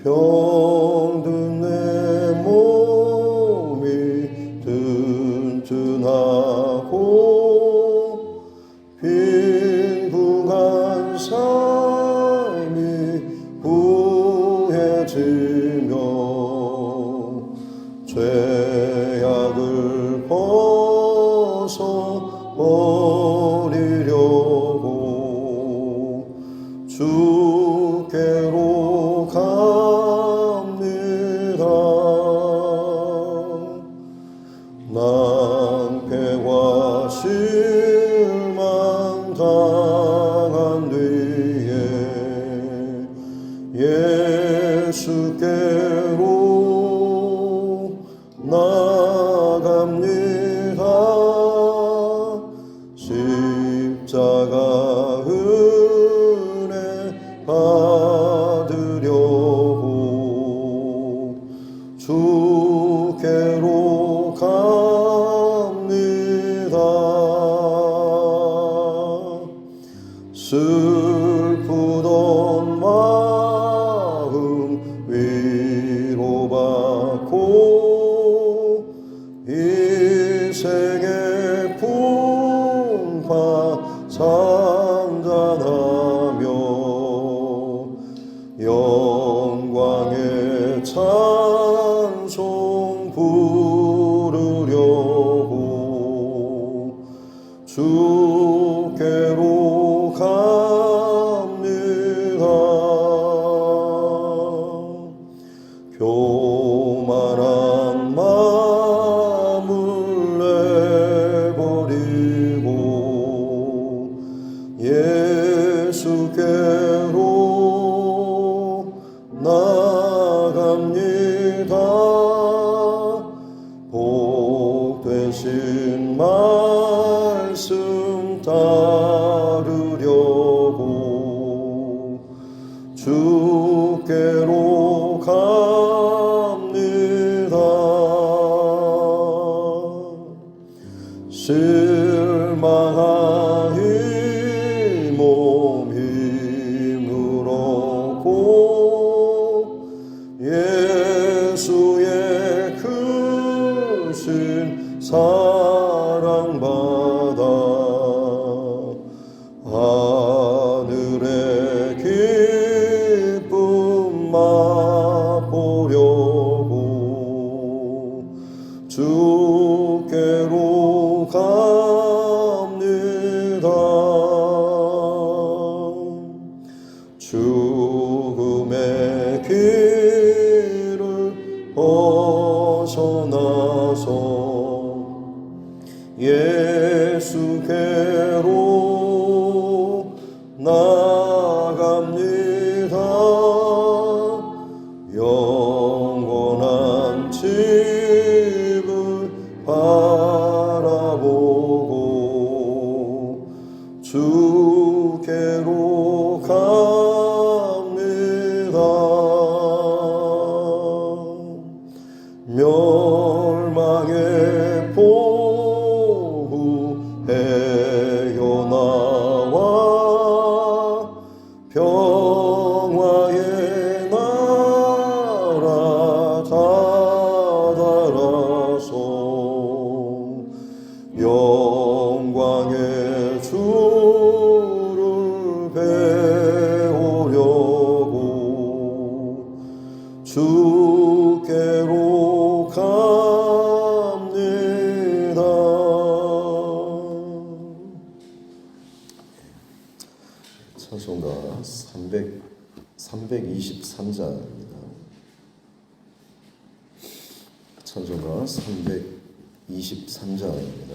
병든 내 몸이 튼튼하고 빈궁한 삶이 부해지며 죄악을 벗어버리려고 주께로 갑니다. 낭패와 실망 당한 뒤에 예수께로 나갑니다. 십자가 은혜 받으려고 주께로 갑니다. 슬프던 마음 위로받고 인생의 풍파 상관하며 영광의 찬송 부르려고 주께로 갑니다. 교만한 마음을 내버리고 예수께로 나갑니다. 복되신 말씀 따르려고 주께로 갑니다. 실망하니 몸 힘을 얻고 예수의 크신 사랑받아 하늘의 기쁨 맛보려고 주께로 갑니다. 죽음의 길을 벗어나서 예수께로 나갑니다. 영원한 집을 바라보고 주께로 갑니다. 멸망의 보후 헤어나와 평화의 나라 다다라서 영광의 주를 배우려고 주께로 갑니다. 찬송가 323장입니다. 찬송가 323장입니다.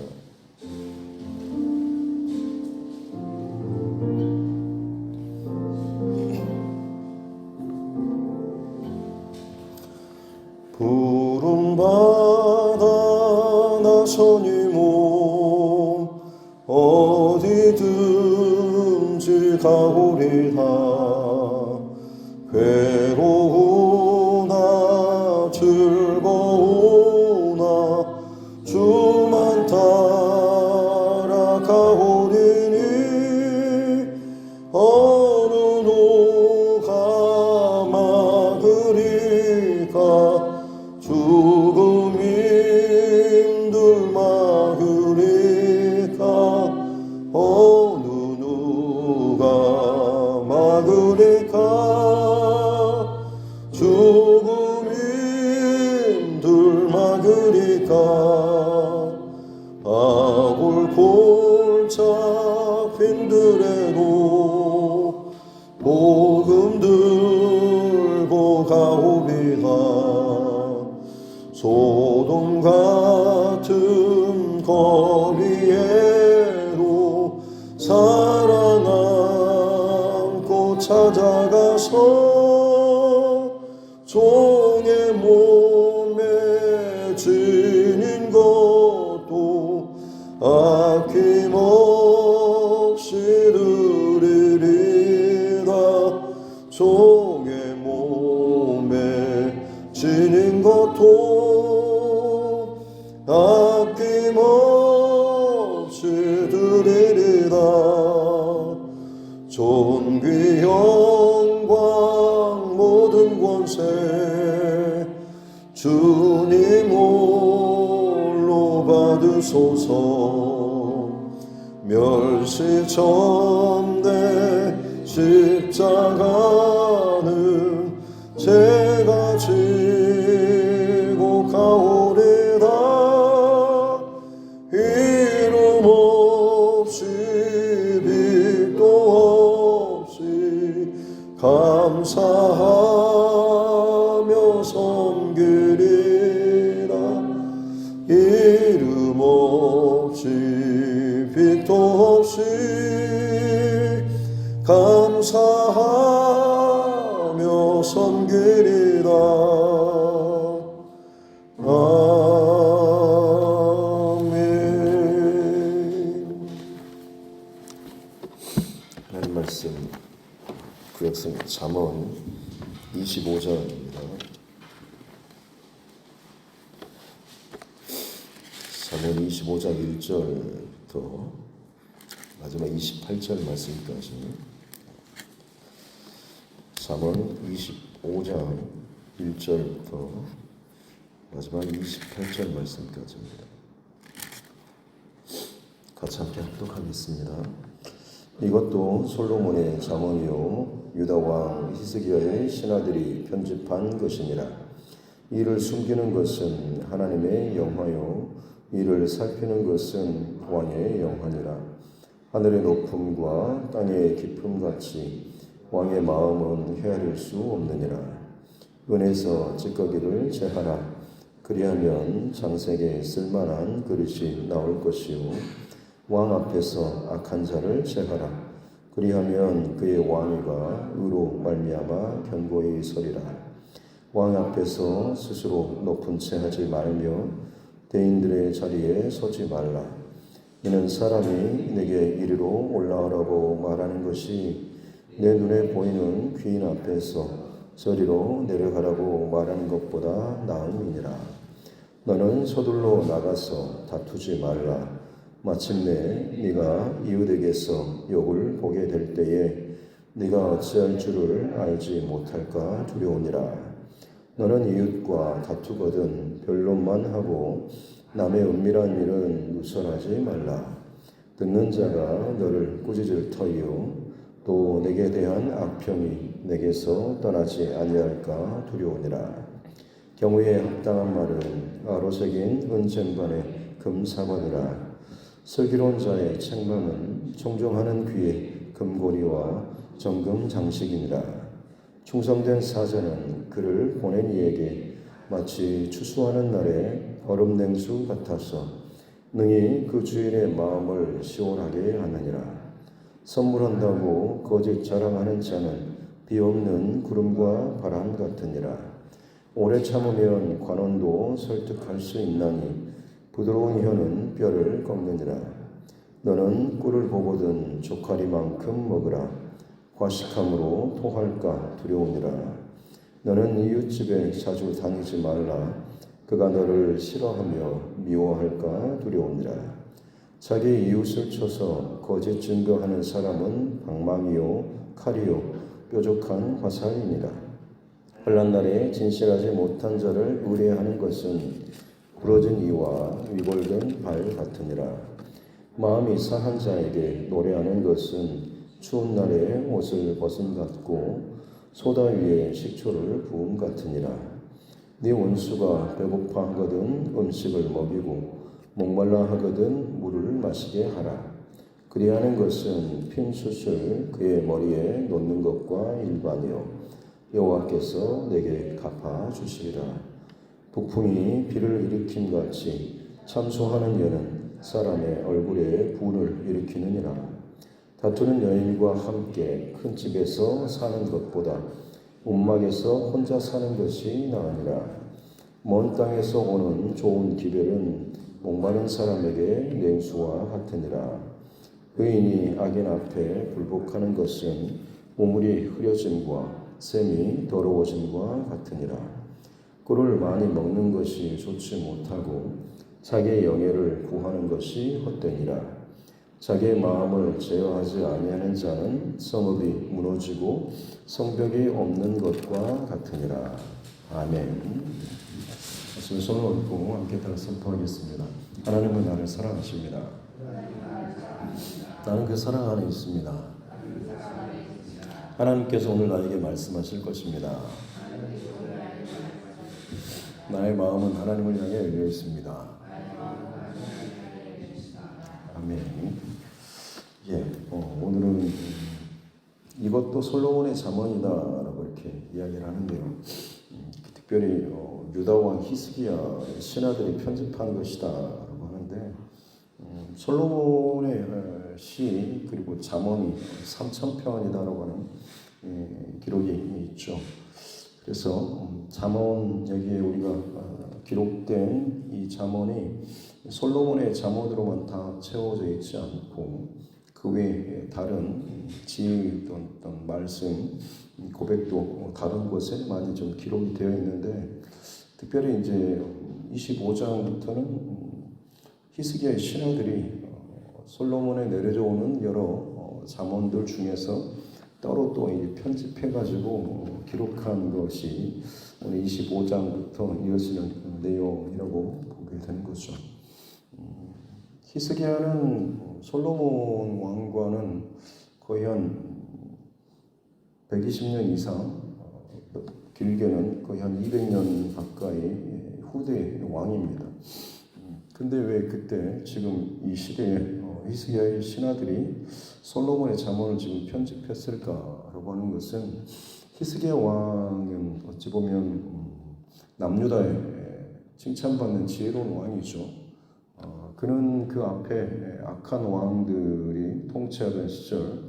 푸른 바다 나선이 몸 어디든지 가오리다. 괴로우나 즐거우나 주만 따라 가오리니 막으리까 죽음 힘들 막으리까 아굴 골짝 빈들에도 복음 들고 가오리다 소돔 같은 거리에도 살아남고 찾아가서 종의 몸에 지닌 것도 아낌없이 드리리라 종의 몸에 지닌 것도 아낌없이 드리리라 존귀 영광 모든 권세 주님 홀로 받으소서 멸시전대 십자가는 제가 지고 가오리라 이름 없이 빚도 없이 감사하며 섬기리라 이름 없이 빚도 없이 감사하며 섬기리라 아멘. 하나님 말씀 구약성 잠언 25장입니다. 잠언 25장 1절부터 마지막 28절 말씀까지 잠언 25장 1절부터 마지막 28절 말씀까지입니다. 같이 함께 합독하겠습니다. 이것도 솔로몬의 잠언이요 유다 왕 히스기야의 신하들이 편집한 것이니라. 이를 숨기는 것은 하나님의 영화요 이를 살피는 것은 왕의 영화니라. 하늘의 높음과 땅의 깊음같이 왕의 마음은 헤아릴 수 없느니라. 은에서 찌꺼기를 제하라. 그리하면 장색에 쓸만한 그릇이 나올 것이요 왕 앞에서 악한 자를 제하라. 그리하면 그의 왕위가 의로 말미암아 견고히 서리라. 왕 앞에서 스스로 높은 채 하지 말며 대인들의 자리에 서지 말라. 이는 사람이 내게 이리로 올라오라고 말하는 것이 내 눈에 보이는 귀인 앞에서 저리로 내려가라고 말하는 것보다 나음이니라. 너는 서둘러 나가서 다투지 말라. 마침내 네가 이웃에게서 욕을 보게 될 때에 네가 어찌할 줄을 알지 못할까 두려우니라. 너는 이웃과 다투거든 변론만 하고 남의 은밀한 일은 누설하지 말라. 듣는 자가 너를 꾸짖을 터이요 또 내게 대한 악평이 내게서 떠나지 아니할까 두려우니라. 경우에 합당한 말은 아로새긴 은쟁반의 금사관이라. 슬기로운 자의 책망은 청종하는 귀의 금고리와 정금 장식이니라. 충성된 사자는 그를 보낸 이에게 마치 추수하는 날에 얼음냉수 같아서 능히 그 주인의 마음을 시원하게 하느니라. 선물한다고 거짓 자랑하는 자는 비없는 구름과 바람 같으니라. 오래 참으면 관원도 설득할 수 있나니 부드러운 혀는 뼈를 꺾느니라. 너는 꿀을 보거든 조카리만큼 먹으라. 과식함으로 토할까 두려우니라. 너는 이웃집에 자주 다니지 말라. 그가 너를 싫어하며 미워할까 두려우니라. 자기 이웃을 쳐서 거짓 증거하는 사람은 방망이요 칼이요 뾰족한 화살이니라. 환난 날에 진실하지 못한 자를 의뢰하는 것은 부러진 이와 위골된 발 같으니라. 마음이 상한 자에게 노래하는 것은 추운 날에 옷을 벗은 같고 소다 위에 식초를 부은 같으니라. 네 원수가 배고파 하거든 음식을 먹이고 목말라 하거든 물을 마시게 하라. 그리하는 것은 핀 숯을 그의 머리에 놓는 것과 일반이요 여호와께서 내게 갚아 주시리라. 북풍이 비를 일으킴 같이 참소하는 여는 사람의 얼굴에 분을 일으키느니라. 다투는 여인과 함께 큰 집에서 사는 것보다 움막에서 혼자 사는 것이 나으니라. 먼 땅에서 오는 좋은 기별은 목마른 사람에게 냉수와 같으니라. 의인이 악인 앞에 굴복하는 것은 우물이 흐려짐과 샘이 더러워짐과 같으니라. 꿀을 많이 먹는 것이 좋지 못하고 자기의 영예를 구하는 것이 헛되니라. 자기의 마음을 제어하지 아니하는 자는 성읍이 무너지고 성벽이 없는 것과 같으니라. 아멘. 말씀을 손을 얹고 함께 따라 선포하겠습니다. 하나님은 나를 사랑하십니다. 나는 그 사랑 안에 있습니다. 하나님께서 오늘 나에게 말씀하실 것입니다. 나의 마음은 하나님을 향해 열려 있습니다. 아멘. 오늘은 이것도 솔로몬의 잠언이다라고 이렇게 이야기를 하는데요. 특별히 유다 왕 히스기야의 신하들이 편집한 것이다라고 하는데 솔로몬의 시 그리고 잠언이 3,000편이다라고 하는 기록이 있죠. 그래서 잠언 여기에 우리가 기록된 이 잠언이 솔로몬의 잠언으로만 다 채워져 있지 않고 그 외에 다른 지었던 말씀, 고백도 다른 곳에 많이 좀 기록이 되어 있는데 특별히 이제 25장부터는 히스기야의 신하들이 솔로몬에 내려져 오는 여러 잠언들 중에서 따로 또 편집해가지고 기록한 것이 오늘 25장부터 이어지는 내용이라고 보게 되는 거죠. 히스기야는 솔로몬 왕과는 거의 한 120년 이상, 길게는 거의 한 200년 가까이 후대 왕입니다. 근데 왜 그때 지금 이 시대에 히스기야의 신하들이 솔로몬의 잠언을 지금 편집했을까라고 하는 것은 히스기야 왕은 어찌 보면 남유다에 칭찬받는 지혜로운 왕이죠. 그는 그 앞에 악한 왕들이 통치하던 시절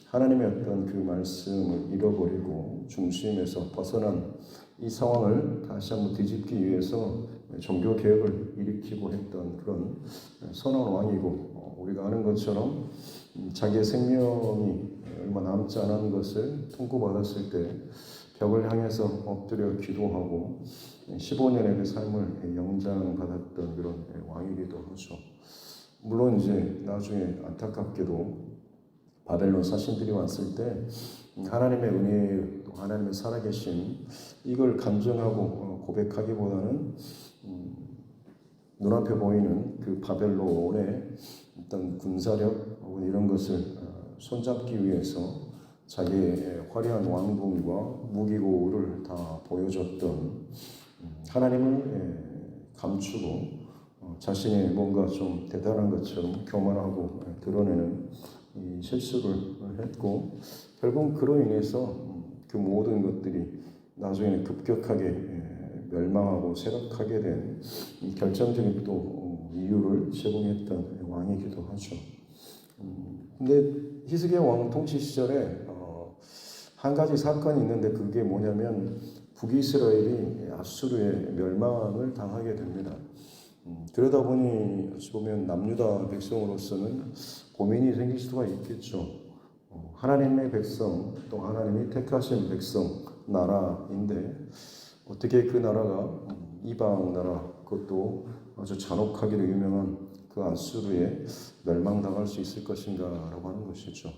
하나님의 어떤 그 말씀을 잃어버리고 중심에서 벗어난 이 상황을 다시 한번 뒤집기 위해서 종교 개혁을 일으키고 했던 그런 선한 왕이고 우리가 아는 것처럼 자기의 생명이 얼마 남지 않은 것을 통고받았을 때 벽을 향해서 엎드려 기도하고 15년의 그 삶을 영장받았던 그런 왕이기도 하죠. 물론 이제 나중에 안타깝게도 바벨론 사신들이 왔을 때 하나님의 은혜, 또 하나님의 살아계신 이걸 간증하고 고백하기보다는 눈앞에 보이는 그 바벨론의 어떤 군사력 혹은 이런 것을 손잡기 위해서 자기의 화려한 왕궁과 무기고를 다 보여줬던 하나님을 감추고 자신이 뭔가 좀 대단한 것처럼 교만하고 드러내는 이 실수를 했고 결국 그로 인해서 그 모든 것들이 나중에는 급격하게 멸망하고 쇠락하게 된 결정적인 또 이유를 제공했던 왕이기도 하죠. 근데 히스기야 왕 통치 시절에 한 가지 사건이 있는데 그게 뭐냐면 북이스라엘이 아수르의 멸망을 당하게 됩니다. 그러다 보니 어찌 보면 남유다 백성으로서는 고민이 생길 수가 있겠죠. 하나님의 백성 또 하나님이 택하신 백성 나라인데 어떻게 그 나라가 이방 나라 그것도 아주 잔혹하기로 유명한 그 아수르에 멸망당할 수 있을 것인가라고 하는 것이죠.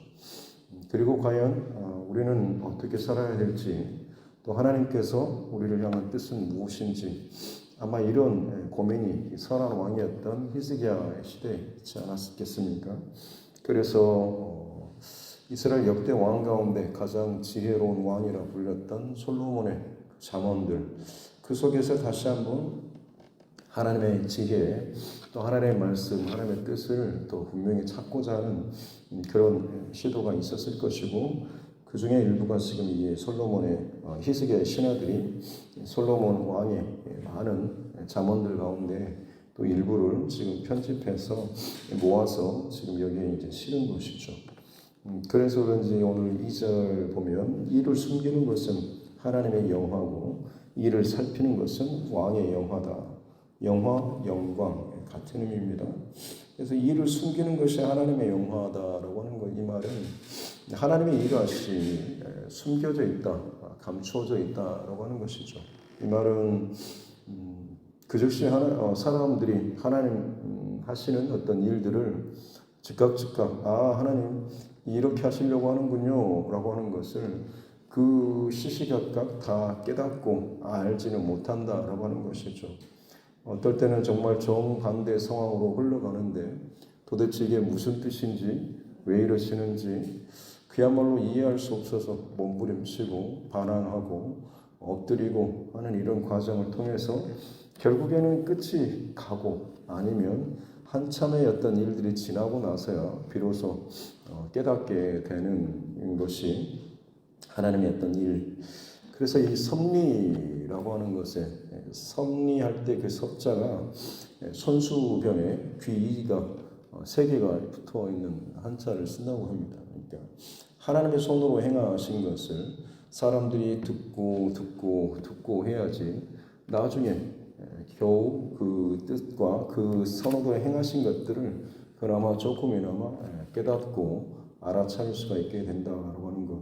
그리고 과연 우리는 어떻게 살아야 될지 또 하나님께서 우리를 향한 뜻은 무엇인지 아마 이런 고민이 선한 왕이었던 히스기야의 시대에 있지 않았겠습니까? 그래서 이스라엘 역대 왕 가운데 가장 지혜로운 왕이라 불렸던 솔로몬의 잠언들, 그 속에서 다시 한번 하나님의 지혜, 또 하나님의 말씀, 하나님의 뜻을 또 분명히 찾고자 하는 그런 시도가 있었을 것이고, 그 중에 일부가 지금 이 솔로몬의 히스기야 신하들이 솔로몬 왕의 많은 잠언들 가운데 또 일부를 지금 편집해서 모아서 지금 여기에 이제 실은 것이죠. 그래서 그런지 오늘 2절 보면 이를 숨기는 것은 하나님의 영화고 이를 살피는 것은 왕의 영화다. 영화, 영광 같은 의미입니다. 그래서 이를 숨기는 것이 하나님의 영화다라고 하는 것, 이 말은 하나님의 일하심이 숨겨져 있다, 감추어져 있다라고 하는 것이죠. 이 말은 그 즉시 사람들이 하나님 하시는 어떤 일들을 즉각 하나님 이렇게 하시려고 하는군요 라고 하는 것을 그 시시각각 다 깨닫고 알지는 못한다라고 하는 것이죠. 어떨 때는 정말 정반대 상황으로 흘러가는데 도대체 이게 무슨 뜻인지, 왜 이러시는지 그야말로 이해할 수 없어서 몸부림치고 반항하고 엎드리고 하는 이런 과정을 통해서 결국에는 끝이 가고 아니면 한참의 어떤 일들이 지나고 나서야 비로소 깨닫게 되는 것이 하나님의 어떤 일. 그래서 이 섭리라고 하는 것에 섭리할 때 그 섭자가 손수병에 귀가 3개가 붙어 있는 한자를 쓴다고 합니다. 그러니까 하나님의 손으로 행하신 것을 사람들이 듣고 해야지 나중에 겨우 그 뜻과 그 선호도에 행하신 것들을 그나마 조금이나마 깨닫고 알아차릴 수가 있게 된다고 하는 것.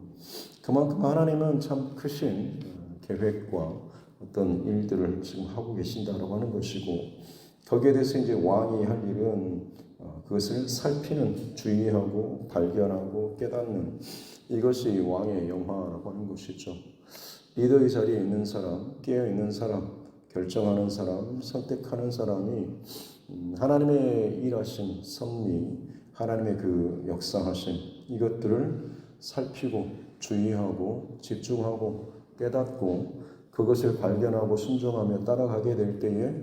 그만큼 하나님은 참 크신 계획과 어떤 일들을 지금 하고 계신다라고 하는 것이고, 거기에 대해서 이제 왕이 할 일은 그것을 살피는, 주의하고 발견하고 깨닫는, 이것이 왕의 영화라고 하는 것이죠. 리더의 자리에 있는 사람, 깨어 있는 사람, 결정하는 사람, 선택하는 사람이 하나님의 일하신 섭리, 하나님의 그 역사하심, 이것들을 살피고 주의하고 집중하고 깨닫고 그것을 발견하고 순종하며 따라가게 될 때에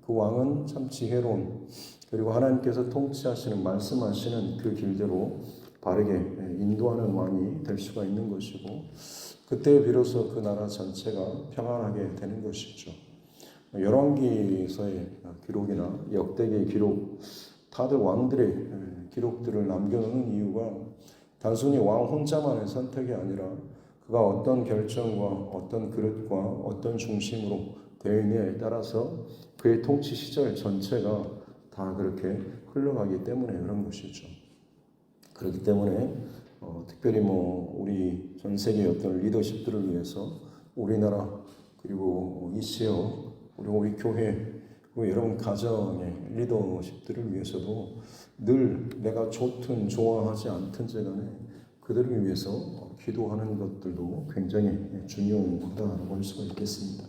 그 왕은 참 지혜로운, 그리고 하나님께서 통치하시는, 말씀하시는 그 길대로 바르게 인도하는 왕이 될 수가 있는 것이고, 그때 비로소 그 나라 전체가 평안하게 되는 것이죠. 열왕기서의 기록이나 역대기의 기록, 다들 왕들의 기록들을 남겨놓는 이유가 단순히 왕 혼자만의 선택이 아니라 그가 어떤 결정과 어떤 그릇과 어떤 중심으로 되어 있느냐에 따라서 그의 통치 시절 전체가 다 그렇게 흘러가기 때문에 그런 것이죠. 그렇기 때문에 특별히 우리 전 세계의 어떤 리더십들을 위해서 우리나라 그리고 이 지역 그리고 우리 교회 그리고 여러분 가정의 리더십들을 위해서도 늘 내가 좋든 좋아하지 않든지 간에 그들을 위해서 기도하는 것들도 굉장히 중요하다고 할 수가 있겠습니다.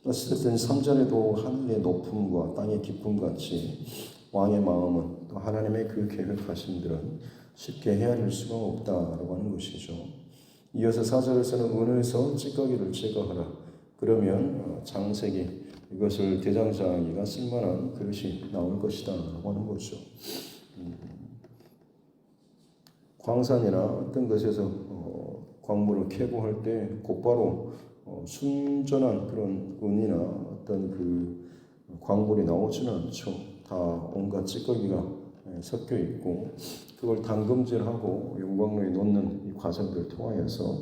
어쨌든 3절에도 하늘의 높음과 땅의 깊음 같이 왕의 마음은 또 하나님의 그 계획하심들은 쉽게 헤아릴 수가 없다라고 하는 것이죠. 이어서 4절에서는 은에서 찌꺼기를 제거하라. 그러면 장색이 이것을 대장장이가 쓸만한 그릇이 나올 것이다 라고 하는 거죠. 광산이나 어떤 것에서 광물을 캐고 할 때 곧바로 순전한 그런 은이나 어떤 그 광물이 나오지는 않죠. 다 온갖 찌꺼기가 섞여 있고 그걸 담금질하고 용광로에 놓는 이 과정들을 통하여서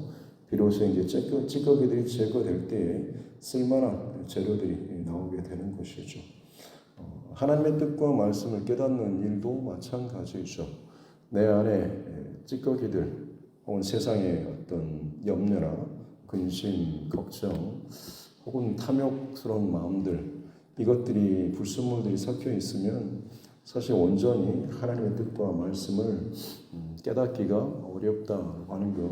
비로소 이제 찌꺼기들이 제거될 때에 쓸만한 재료들이 나오게 되는 것이죠. 하나님의 뜻과 말씀을 깨닫는 일도 마찬가지죠. 내 안에 찌꺼기들 혹은 세상의 어떤 염려나 근심, 걱정 혹은 탐욕스러운 마음들, 이것들이 불순물들이 섞여 있으면 사실 온전히 하나님의 뜻과 말씀을 깨닫기가 어렵다고 하는 것.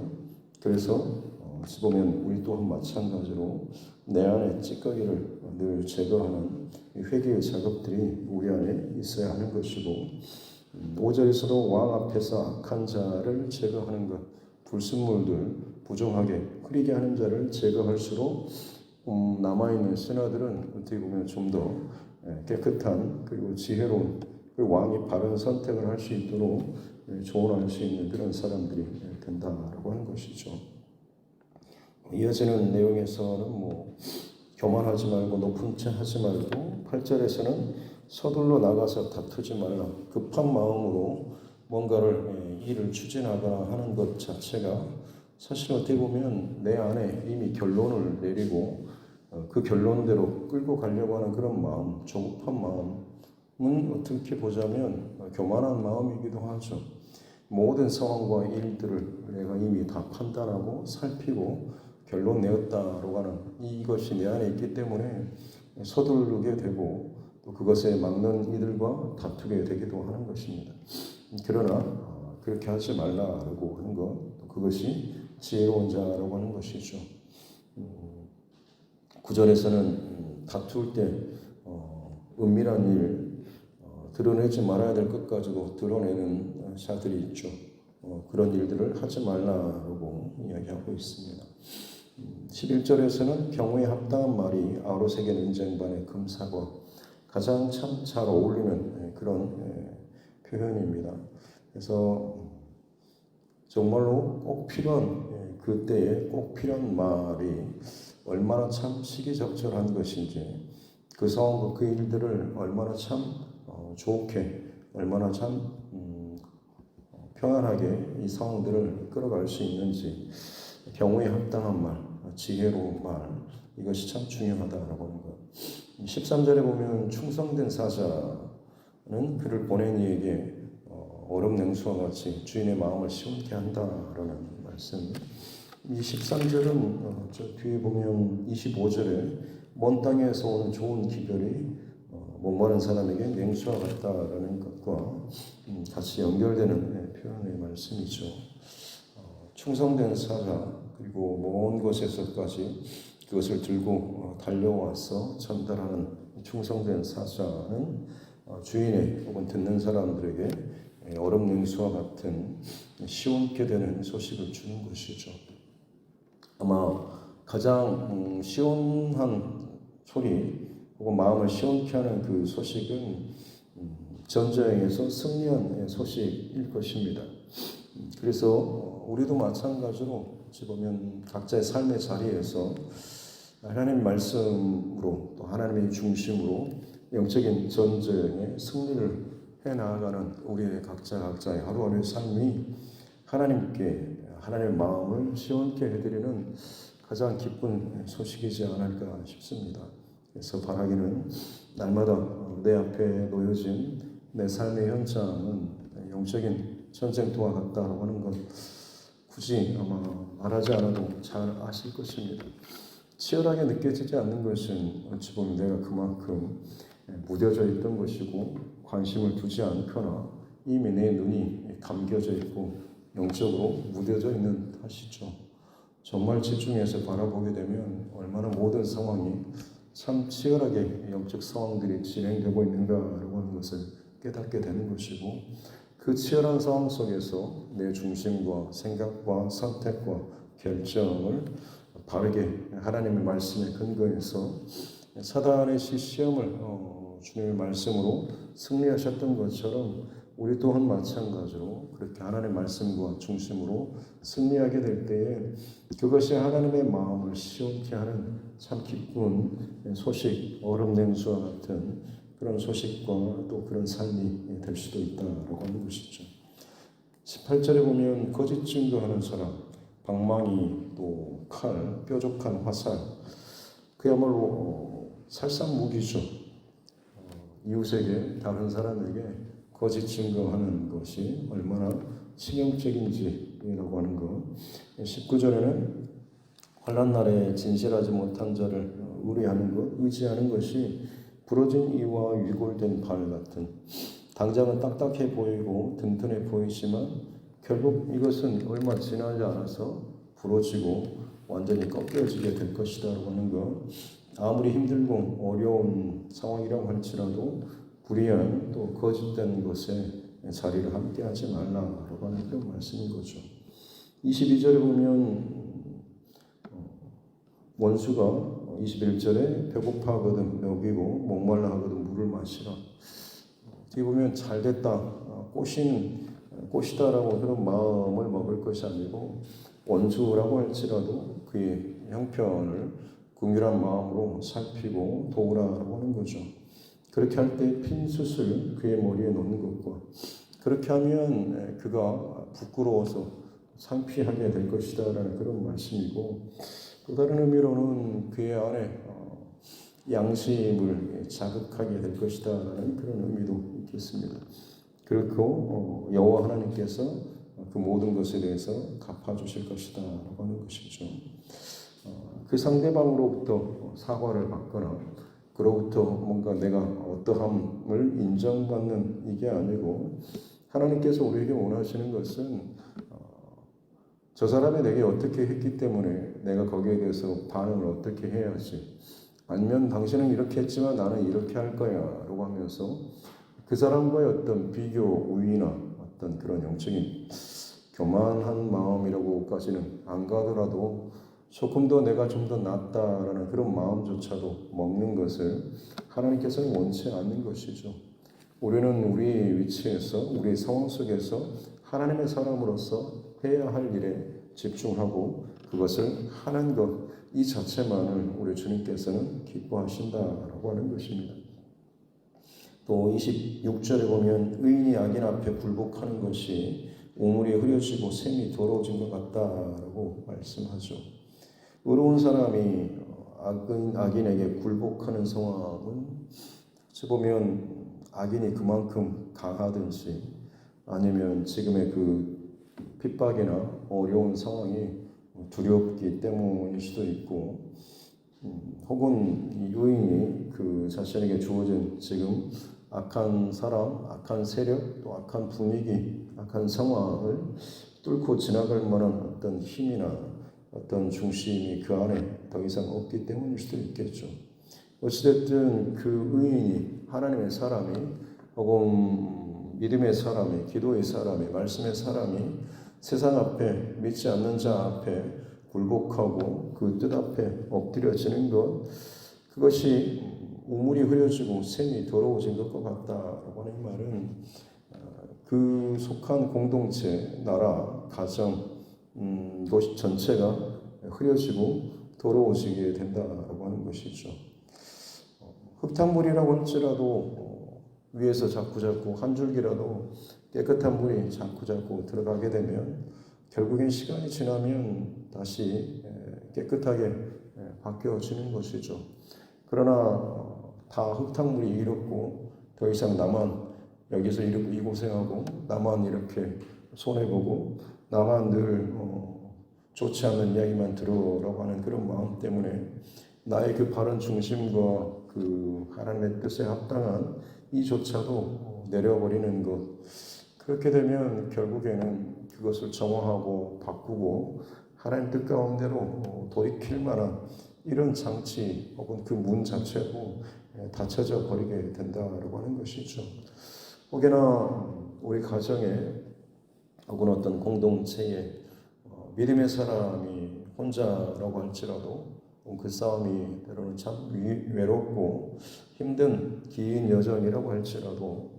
그래서 어찌 보면 우리 또한 마찬가지로 내 안에 찌꺼기를 늘 제거하는 회개의 작업들이 우리 안에 있어야 하는 것이고, 5절에서도 왕 앞에서 악한 자를 제거하는 것, 불순물들 부정하게 흐리게 하는 자를 제거할수록 남아있는 신하들은 어떻게 보면 좀 더 깨끗한 그리고 지혜로운 그리고 왕이 바른 선택을 할 수 있도록 조언할 수 있는 그런 사람들이 된다라고 하는 것이죠. 이어지는 내용에서는 교만하지 말고 높은 채 하지 말고 8절에서는 서둘러 나가서 다투지 말라. 급한 마음으로 뭔가를 일을 추진하거나 하는 것 자체가 사실 어떻게 보면 내 안에 이미 결론을 내리고 그 결론대로 끌고 가려고 하는 그런 마음, 조급한 마음은 어떻게 보자면 교만한 마음이기도 하죠. 모든 상황과 일들을 내가 이미 다 판단하고 살피고 결론 내었다라고 하는 이것이 내 안에 있기 때문에 서두르게 되고 또 그것에 막는 이들과 다투게 되기도 하는 것입니다. 그러나 그렇게 하지 말라라고 하는 것, 그것이 지혜로운 자라고 하는 것이죠. 9절에서는 다툴 때 은밀한 일 드러내지 말아야 될 것까지도 드러내는 자들이 있죠. 그런 일들을 하지 말라라고 이야기하고 있습니다. 11절에서는 경우에 합당한 말이 아우러색의 은쟁반의 금사과 가장 참 잘 어울리는 그런 표현입니다. 그래서 정말로 꼭 필요한 그때에 꼭 필요한 말이 얼마나 참 시기적절한 것인지 그 상황과 그 일들을 얼마나 참 좋게 얼마나 참 평안하게 이 상황들을 끌어갈 수 있는지 경우에 합당한 말, 지혜로운 말 이것이 참 중요하다라고 하는 것. 13절에 보면 충성된 사자는 그를 보낸 이에게 얼음 냉수와 같이 주인의 마음을 시원케 한다라는 말씀. 이 13절은 저 뒤에 보면 25절에 먼 땅에서 오는 좋은 기별이 목마른 사람에게 냉수와 같다라는 것과 같이 연결되는 표현의 말씀이죠. 충성된 사자 그리고 먼 곳에서까지 그것을 들고 달려와서 전달하는 충성된 사자는 주인의 혹은 듣는 사람들에게 얼음 냉수와 같은 시원케 되는 소식을 주는 것이죠. 아마 가장 시원한 소리 혹은 마음을 시원케 하는 그 소식은 전쟁에서 승리한 소식일 것입니다. 그래서 우리도 마찬가지로 어찌 보면 각자의 삶의 자리에서 하나님의 말씀으로 또 하나님의 중심으로 영적인 전쟁에 승리를 해나가는 우리의 각자의 하루하루의 삶이 하나님께 하나님의 마음을 시원케 해드리는 가장 기쁜 소식이지 않을까 싶습니다. 그래서 바라기는 날마다 내 앞에 놓여진 내 삶의 현장은 영적인 전쟁터와 같다고 하는 것 굳이 아마 말하지 않아도 잘 아실 것입니다. 치열하게 느껴지지 않는 것은 어찌 보면 내가 그만큼 무뎌져 있던 것이고 관심을 두지 않거나 이미 내 눈이 감겨져 있고 영적으로 무뎌져 있는 탓이죠. 정말 집중해서 바라보게 되면 얼마나 모든 상황이 참 치열하게 영적 상황들이 진행되고 있는가라고 하는 것을 깨닫게 되는 것이고 그 치열한 상황 속에서 내 중심과 생각과 선택과 결정을 바르게 하나님의 말씀에 근거해서 사단의 시험을 주님의 말씀으로 승리하셨던 것처럼 우리 또한 마찬가지로 그렇게 하나님의 말씀과 중심으로 승리하게 될 때에 그것이 하나님의 마음을 시원케 하는 참 기쁜 소식, 얼음 냉수와 같은 그런 소식과 또 그런 삶이 될 수도 있다라고 하는 것이죠. 18절에 보면 거짓 증거하는 사람, 방망이, 또 칼, 뾰족한 화살, 그야말로 살상무기죠. 이웃에게, 다른 사람에게 거짓 증거하는 것이 얼마나 치명적인지라고 하는 것. 19절에는 환난 날에 진실하지 못한 자를 의뢰하는 것, 의지하는 것이 부러진 이와 위골된 발 같은 당장은 딱딱해 보이고 튼튼해 보이지만 결국 이것은 얼마 지나지 않아서 부러지고 완전히 꺾여지게 될 것이다라고 하는 것. 아무리 힘들고 어려운 상황이라고 할지라도 불의한 또 거짓된 것에 자리를 함께 하지 말라라고 하는 그런 말씀인 거죠. 22절에 보면 원수가 21절에 배고파하거든 먹이고 목말라 하거든 물을 마시라. 어떻게 보면 잘됐다, 꽃이다라고 그런 마음을 먹을 것이 아니고 원수라고 할지라도 그의 형편을 긍휼한 마음으로 살피고 도우라라고 하는 거죠. 그렇게 할 때 핀 숯을 그의 머리에 놓는 것과 그렇게 하면 그가 부끄러워서 창피하게 될 것이다라는 그런 말씀이고, 또 다른 의미로는 그의 안에 양심을 자극하게 될 것이다라는 그런 의미도 있겠습니다. 그렇고 여호와 하나님께서 그 모든 것에 대해서 갚아주실 것이다라고 하는 것이죠. 그 상대방으로부터 사과를 받거나 그로부터 뭔가 내가 어떠함을 인정받는 이게 아니고, 하나님께서 우리에게 원하시는 것은 저 사람이 내게 어떻게 했기 때문에 내가 거기에 대해서 반응을 어떻게 해야지, 아니면 당신은 이렇게 했지만 나는 이렇게 할 거야 라고 하면서 그 사람과의 어떤 비교, 우위나 어떤 그런 영적인 교만한 마음이라고까지는 안 가더라도 조금 더 내가 좀 더 낫다라는 그런 마음조차도 먹는 것을 하나님께서는 원치 않는 것이죠. 우리는 우리 위치에서, 우리 상황 속에서 하나님의 사람으로서 해야 할 일에 집중하고 그것을 하는 것, 이 자체만을 우리 주님께서는 기뻐하신다라고 하는 것입니다. 또 26절에 보면 의인이 악인 앞에 굴복하는 것이 우물이 흐려지고 샘이 더러워진 것 같다라고 말씀하죠. 의로운 사람이 악인에게 굴복하는 상황은 어찌 보면 악인이 그만큼 강하든지 아니면 지금의 그 핍박이나 어려운 상황이 두렵기 때문일 수도 있고, 혹은 이 의인이 그 자신에게 주어진 지금 악한 사람, 악한 세력, 또 악한 분위기, 악한 상황을 뚫고 지나갈 만한 어떤 힘이나 어떤 중심이 그 안에 더 이상 없기 때문일 수도 있겠죠. 어찌됐든 그 의인이, 하나님의 사람이, 혹은 믿음의 사람이, 기도의 사람이, 말씀의 사람이 세상 앞에, 믿지 않는 자 앞에 굴복하고 그 뜻 앞에 엎드려지는 것, 그것이 우물이 흐려지고 샘이 더러워진 것과 같다라고 하는 말은 그 속한 공동체, 나라, 가정, 이것 전체가 흐려지고 더러워지게 된다라고 하는 것이죠. 흙탕물이라고 할지라도 위에서 자꾸자꾸 한 줄기라도 깨끗한 물이 자꾸자꾸 들어가게 되면 결국엔 시간이 지나면 다시 깨끗하게 바뀌어지는 것이죠. 그러나 다 흙탕물이 이렇고 더 이상 나만 여기서 이 고생하고 나만 이렇게 손해보고 나만 늘 좋지 않은 이야기만 들으라고 하는 그런 마음 때문에 나의 그 바른 중심과 그 하나님의 뜻에 합당한 이조차도 내려버리는 것, 그렇게 되면 결국에는 그것을 정화하고 바꾸고 하나님 뜻 가운데로 돌이킬 만한 이런 장치 혹은 그 문 자체도 닫혀져 버리게 된다라고 하는 것이죠. 혹여나 우리 가정에 혹은 어떤 공동체에 믿음의 사람이 혼자라고 할지라도 그 싸움이 때로는 참 외롭고 힘든 긴 여정이라고 할지라도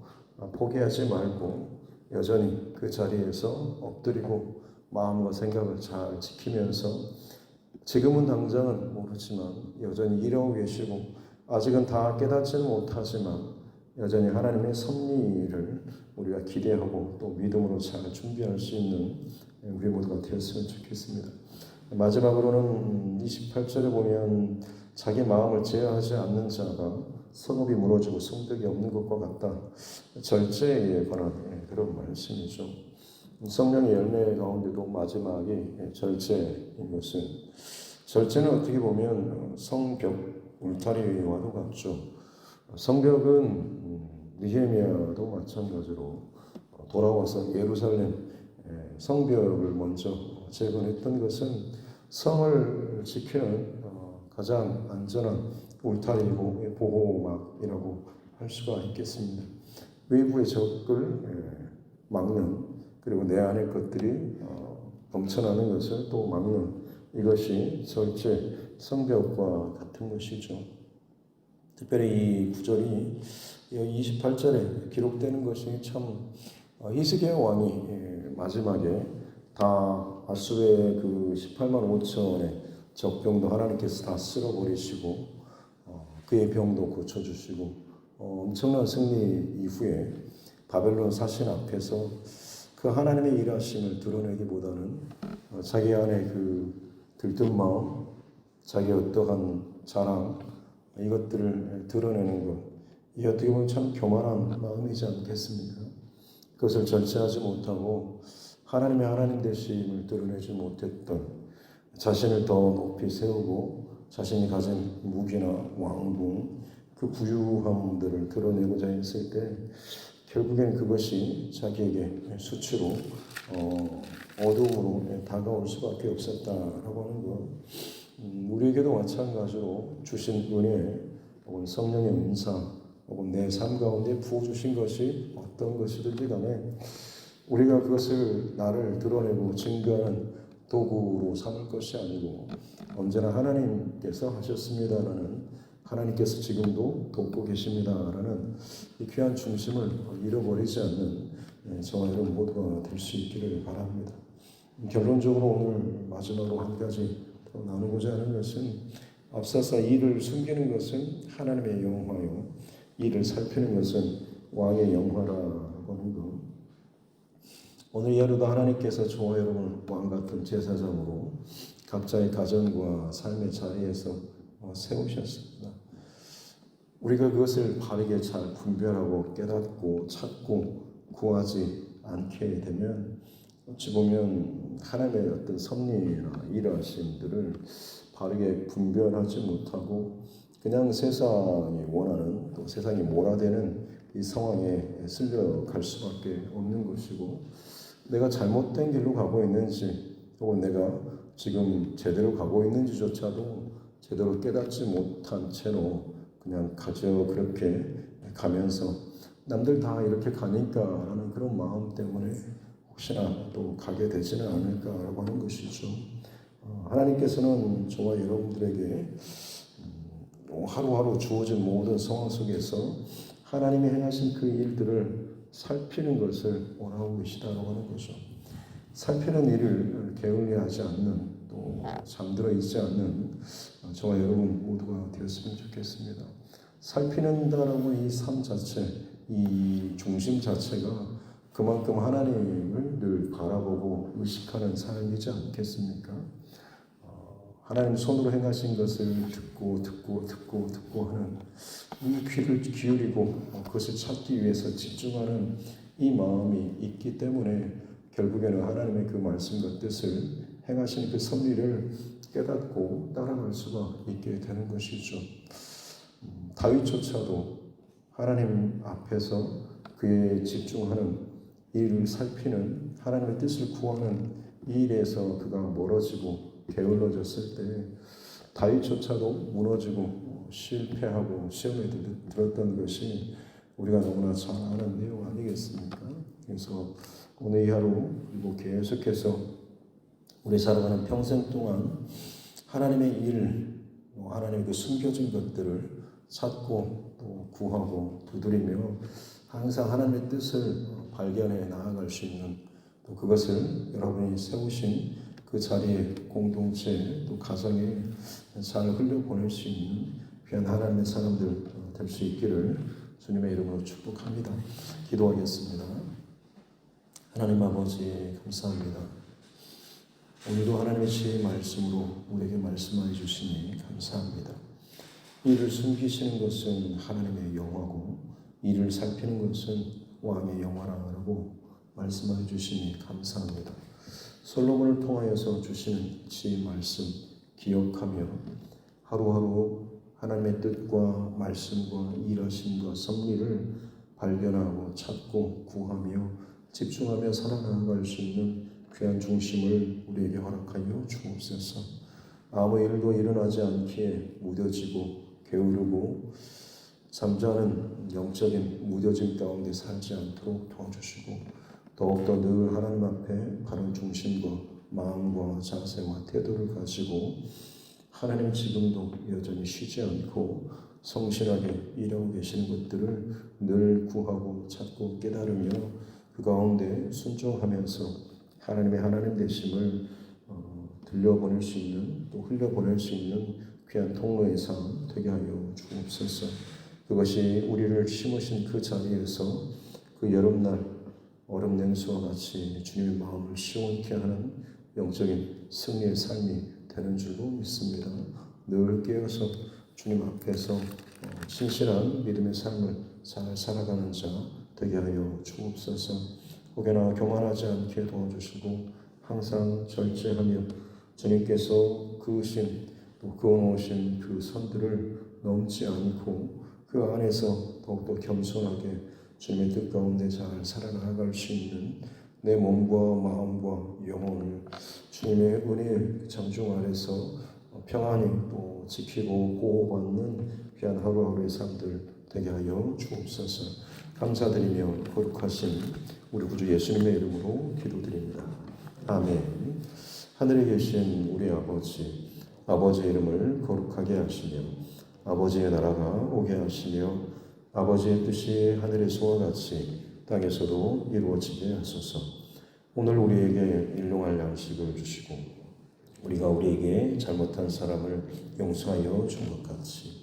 포기하지 말고 여전히 그 자리에서 엎드리고 마음과 생각을 잘 지키면서 지금은 당장은 모르지만 여전히 일하고 계시고 아직은 다 깨닫지는 못하지만 여전히 하나님의 섭리를 우리가 기대하고 또 믿음으로 잘 준비할 수 있는 우리 모두가 되었으면 좋겠습니다. 마지막으로는 28절에 보면 자기 마음을 제어하지 않는 자가 성읍이 무너지고 성벽이 없는 것과 같다. 절제에 관한 그런 말씀이죠. 성령의 열매 가운데도 마지막이 절제인 것은, 절제는 어떻게 보면 성벽, 울타리와도 같죠. 성벽은 느헤미야도 마찬가지로 돌아와서 예루살렘 성벽을 먼저 재건했던 것은 성을 지키는 가장 안전한 울타리고 보호막이라고 할 수가 있겠습니다. 외부의 적을 막는, 그리고 내 안의 것들이 넘쳐나는 것을 또 막는, 이것이 절제 성벽과 같은 것이죠. 특별히 이 구절이 28절에 기록되는 것이 참 히스기야 왕이 마지막에 다 아수르의 그 18만 5천의 적병도 하나님께서 다 쓸어버리시고 그의 병도 고쳐주시고 엄청난 승리 이후에 바벨론 사신 앞에서 그 하나님의 일하심을 드러내기보다는 자기 안에 그 들뜬 마음, 자기 어떠한 자랑, 이것들을 드러내는 것, 이 어떻게 보면 참 교만한 마음이지 않겠습니까? 그것을 절제하지 못하고 하나님의 하나님 되심을 드러내지 못했던, 자신을 더 높이 세우고 자신이 가진 무기나 왕궁, 그 부유함들을 드러내고자 했을 때 결국엔 그것이 자기에게 수치로 어두움으로 다가올 수밖에 없었다라고 하는 것. 우리에게도 마찬가지로 주신 은혜 혹은 성령의 은사 혹은 내 삶 가운데 부어주신 것이 어떤 것이든지 간에 우리가 그것을 나를 드러내고 증거하는 도구로 삼을 것이 아니고 언제나 하나님께서 하셨습니다라는, 하나님께서 지금도 돕고 계십니다라는 이 귀한 중심을 잃어버리지 않는 저와 여러분 모두가 될 수 있기를 바랍니다. 결론적으로 오늘 마지막으로 한 가지 더 나누고자 하는 것은, 앞서서 이를 숨기는 것은 하나님의 영화요, 이를 살피는 것은 왕의 영화라고 하는 것. 오늘 이 하루도 하나님께서 저와 여러분을 왕같은 제사장으로 각자의 가정과 삶의 자리에서 세우셨습니다. 우리가 그것을 바르게 잘 분별하고 깨닫고 찾고 구하지 않게 되면 어찌 보면 하나님의 어떤 섭리나 일하심들을 바르게 분별하지 못하고 그냥 세상이 원하는, 또 세상이 몰아대는 이 상황에 쓸려갈 수밖에 없는 것이고, 내가 잘못된 길로 가고 있는지 혹은 내가 지금 제대로 가고 있는지조차도 제대로 깨닫지 못한 채로 그냥 가져 그렇게 가면서 남들 다 이렇게 가니까라는 그런 마음 때문에 혹시나 또 가게 되지는 않을까라고 하는 것이죠. 하나님께서는 저와 여러분들에게 하루하루 주어진 모든 상황 속에서 하나님이 행하신 그 일들을 살피는 것을 원하고 계시다고 하는 거죠. 살피는 일을 게을리하지 않는, 또 잠들어 있지 않는 저와 여러분 모두가 되었으면 좋겠습니다. 살피는다라고 이 삶 자체, 이 중심 자체가 그만큼 하나님을 늘 바라보고 의식하는 삶이지 않겠습니까? 하나님 손으로 행하신 것을 듣고 하는 이 귀를 기울이고 그것을 찾기 위해서 집중하는 이 마음이 있기 때문에 결국에는 하나님의 그 말씀과 뜻을 행하시는 그 섭리를 깨닫고 따라갈 수가 있게 되는 것이죠. 다윗조차도 하나님 앞에서 그에 집중하는 일을 살피는, 하나님의 뜻을 구하는 이 일에서 그가 멀어지고 게을러졌을 때 다윗조차도 무너지고 실패하고 시험에 들었던 것이 우리가 너무나 잘 아는 내용 아니겠습니까? 그래서 오늘 이 하루 그리고 계속해서 우리 살아가는 평생 동안 하나님의 일, 하나님의 그 숨겨진 것들을 찾고 또 구하고 두드리며 항상 하나님의 뜻을 발견해 나아갈 수 있는, 또 그것을 여러분이 세우신 그 자리에 공동체 또 가정에 잘 흘려보낼 수 있는 귀한 하나님의 사람들 될 수 있기를 주님의 이름으로 축복합니다. 기도하겠습니다. 하나님 아버지 감사합니다. 오늘도 하나님의 지혜의 말씀으로 우리에게 말씀하여 주시니 감사합니다. 이를 숨기시는 것은 하나님의 영화고 이를 살피는 것은 왕의 영화라고 말씀하여 주시니 감사합니다. 솔로몬을 통하여서 주시는 지혜의 말씀 기억하며 하루하루 하나님의 뜻과 말씀과 일하심과 섭리를 발견하고 찾고 구하며 집중하며 살아나갈 수 있는 귀한 중심을 우리에게 허락하여 주옵소서. 아무 일도 일어나지 않기에 무뎌지고 게으르고 잠자는 영적인 무뎌짐 가운데 살지 않도록 도와주시고, 더욱더 늘 하나님 앞에 바른 중심과 마음과 자세와 태도를 가지고 하나님 지금도 여전히 쉬지 않고 성실하게 일하고 계시는 것들을 늘 구하고 찾고 깨달으며 그 가운데 순종하면서 하나님의 하나님 되심을 들려보낼 수 있는 또 흘려보낼 수 있는 귀한 통로의 삶 되게 하여 주옵소서. 그것이 우리를 심으신 그 자리에서 그 여름날 얼음 냉수와 같이 주님의 마음을 시원케 하는 영적인 승리의 삶이 되는 줄로 믿습니다. 늘 깨어서 주님 앞에서 신실한 믿음의 삶을 잘 살아가는 자 되게 하여 주옵소서. 혹여나 교만하지 않게 도와주시고 항상 절제하며 주님께서 그으신 또 그어놓으신 그 선들을 넘지 않고 그 안에서 더욱더 겸손하게 주님의 뜻 가운데 잘 살아나갈 수 있는 내 몸과 마음과 영혼을 주님의 은혜의 장중 아래서 평안히 또 지키고 보호받는 귀한 하루하루의 삶들 되게 하여 주옵소서. 감사드리며 거룩하신 우리 구주 예수님의 이름으로 기도드립니다. 아멘. 하늘에 계신 우리 아버지의 이름을 거룩하게 하시며 아버지의 나라가 오게 하시며 아버지의 뜻이 하늘에서와 같이 땅에서도 이루어지게 하소서. 오늘 우리에게 일용할 양식을 주시고 우리가 우리에게 잘못한 사람을 용서하여 준 것 같이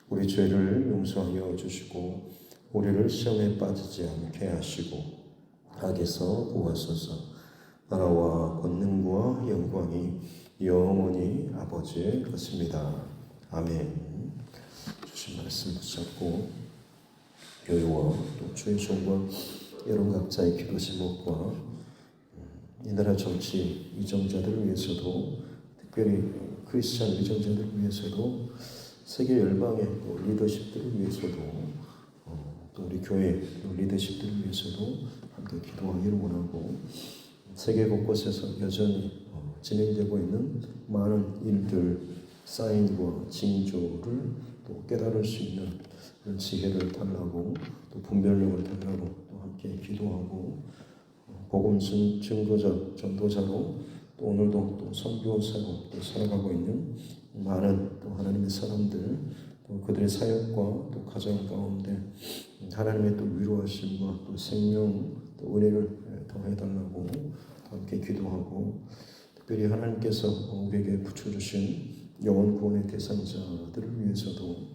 우리 죄를 용서하여 주시고 우리를 시험에 빠지지 않게 하시고 악에서 구하소서. 나라와 권능과 영광이 영원히 아버지의 것입니다. 아멘. 주신 말씀 붙잡고 교회와 또 주의 종과 여러분 각자의 기도 제목과 이 나라 정치 위정자들을 위해서도 특별히 크리스찬 위정자들을 위해서도 세계 열방의 또 리더십들을 위해서도 또 우리 교회 리더십들을 위해서도 함께 기도하기를 원하고 세계 곳곳에서 여전히 진행되고 있는 많은 일들, 사인과 징조를 또 깨달을 수 있는 그런 지혜를 달라고 또 분별력을 달라고 또 함께 기도하고 복음 증거자, 전도자로 또 오늘도 또 선교사로 또 살아가고 있는 많은 또 하나님의 사람들 또 그들의 사역과 또 가정 가운데 하나님의 또 위로하심과 또 생명 또 은혜를 더해달라고 함께 기도하고 특별히 하나님께서 우리에게 붙여주신 영혼 구원의 대상자들을 위해서도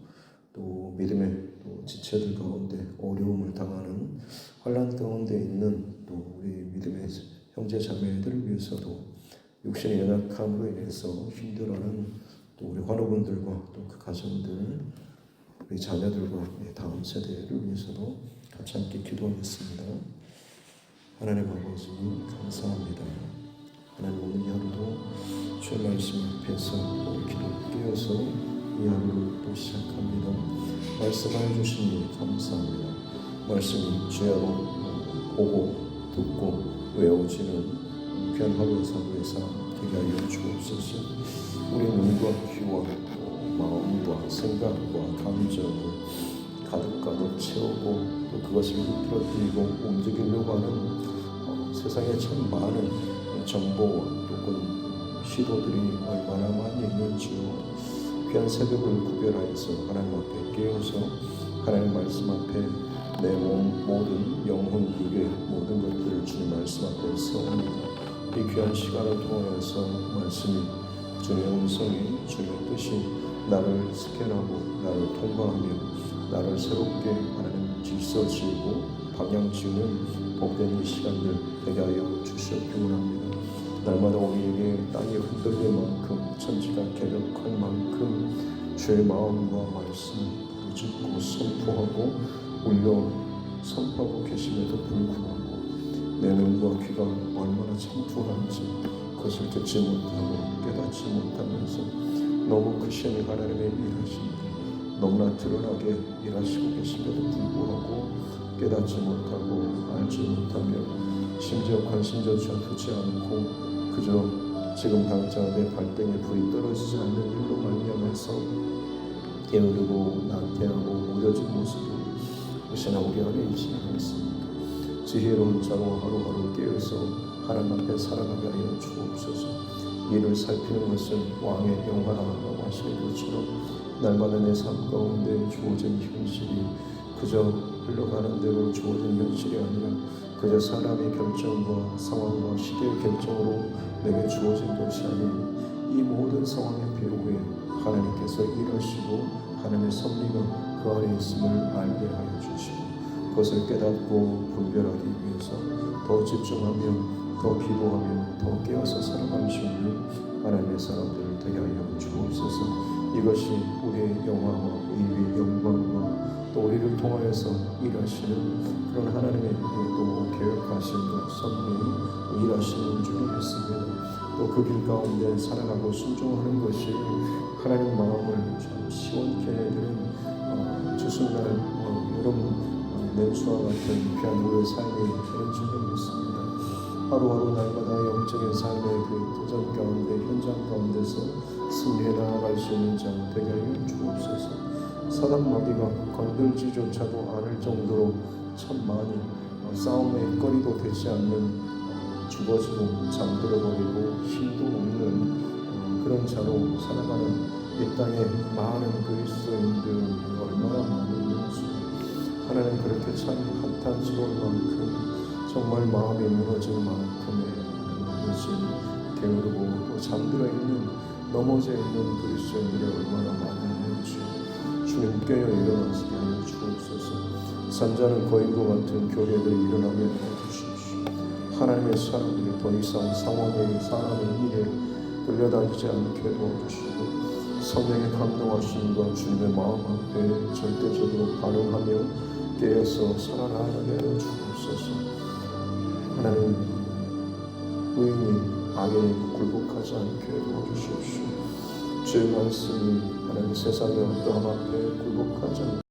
또 믿음의 또 지체들 가운데 어려움을 당하는 환난 가운데 있는 또 우리 믿음의 형제 자매들을 위해서도 육신의 연약함으로 인해서 힘들어하는 또 우리 환우분들과 또 그 가정들 우리 자녀들과 다음 세대를 위해서도 같이 함께 기도하겠습니다. 하나님 아버지 감사합니다. 하나님 오늘 하루도 주의 말씀 앞에서 또 기도 깨어서 이 하루를 또 시작합니다. 말씀해 주시니 감사합니다. 말씀이 주야로 보고 듣고 외워지는 귀한 하루의 삶의 삶 되게 하여 주옵소서. 우리 눈과 귀와 마음과 생각과 감정을 가득 채우고 또 그것을 흐트러뜨리고 움직이려고 하는 세상에 참 많은 정보와 또는 시도들이 얼마나 많이 있는지요. 귀한 새벽을 구별하여서 하나님 앞에 깨어서 하나님 말씀 앞에 내 몸 모든 영혼 육의 모든 것들을 주님 말씀 앞에 세웁니다. 이 귀한 시간을 통하여서 말씀이 주님의 음성이 주님의 뜻이 나를 스캔하고 나를 통과하며 나를 새롭게 하나님 질서 지우고 방향 지우는 복된 이 시간들 되게 하여 주시옵기 원합니다. 날마다 우리에게 땅이 흔들릴 만큼 천지가 개벽할 만큼 주의 마음과 말씀을 부르짖고 선포하고 울려 선포하고 계심에도 불구하고 내 눈과 귀가 얼마나 참투한지 그것을 듣지 못하고 깨닫지 못하면서 너무 크신 하나님의 일하심을 너무나 드러나게 일하시고 계심에도 불구하고 깨닫지 못하고 알지 못하며 심지어 관심조차 두지 않고 그저 지금 당장 내 발등에 불이 떨어지지 않는 일로 말미암아서 게으르고 나태하고 무뎌진 모습을 혹시나 우리 안에 있지 않습니까? 지혜로운 자로 하루하루 깨어서 하나님 앞에 살아가게 하여 주옵소서. 이를 살피는 것은 왕의 영화라고 하시는 것처럼 날마다 내 삶 가운데 주어진 현실이 그저 흘러가는 대로 주어진 현실이 아니라 그저 사람의 결정과 상황과 시대의 결정으로 내게 주어진 것이 아닌 이 모든 상황의 배후에 하나님께서 일하시고 하나님의 섭리가 그 안에 있음을 알게 하여 주시고 그것을 깨닫고 분별하기 위해서 더 집중하며 더 기도하며 더 깨어서 살아갈 수 있는 하나님의 사람들을 되게 하여 주옵소서. 이것이 우리의 영화와 의의 영광과 또 우리를 통하여서 일하시는 그런 하나님의 또 계획하심과 섭리 일하시는 줄을 믿습니다. 또 그 길 가운데 살아가고 순종하는 것이 하나님 마음을 참 시원케 해드는 주순날 여름 냉수와 같은 귀한 우리의 삶이 되는 줄을 믿습니다. 하루하루 날마다 영적인 삶의 그 도전 가운데 현장 가운데서 승리해 나아갈 수 있는 자 되게 하여 주옵소서. 사단 마귀가 건들지조차도 않을 정도로 참 많이 싸움의 거리도 되지 않는 죽어지고 잠들어버리고 힘도 없는 그런 자로 살아가는 이 땅에 많은 그리스도인들이 얼마나 많은지 하나님 그렇게 참 한탄스러울 만큼 정말 마음이 무너질 만큼의 무너진 게으르고 또 잠들어 있는 넘어져 있는 그리스도인들이 얼마나 많은지 주님 깨어 일어나시게 하여 주옵소서. 잠자는 거인과 같은 교회들이 일어나게 하여 주십시오. 하나님의 사람들이 더 이상 상황에 사람의 일에 끌려다니지 않게 도와주시고 성령의 감동하심과 주님의 마음 앞에 절대적으로 반응하며 깨어서 살아나가게 하여 주옵소서. 하나님 의인이 악에 굴복하지 않게 도와주십시오. 주의 말씀이 하나님 세상의 어떠함 앞에 굴복하지 않게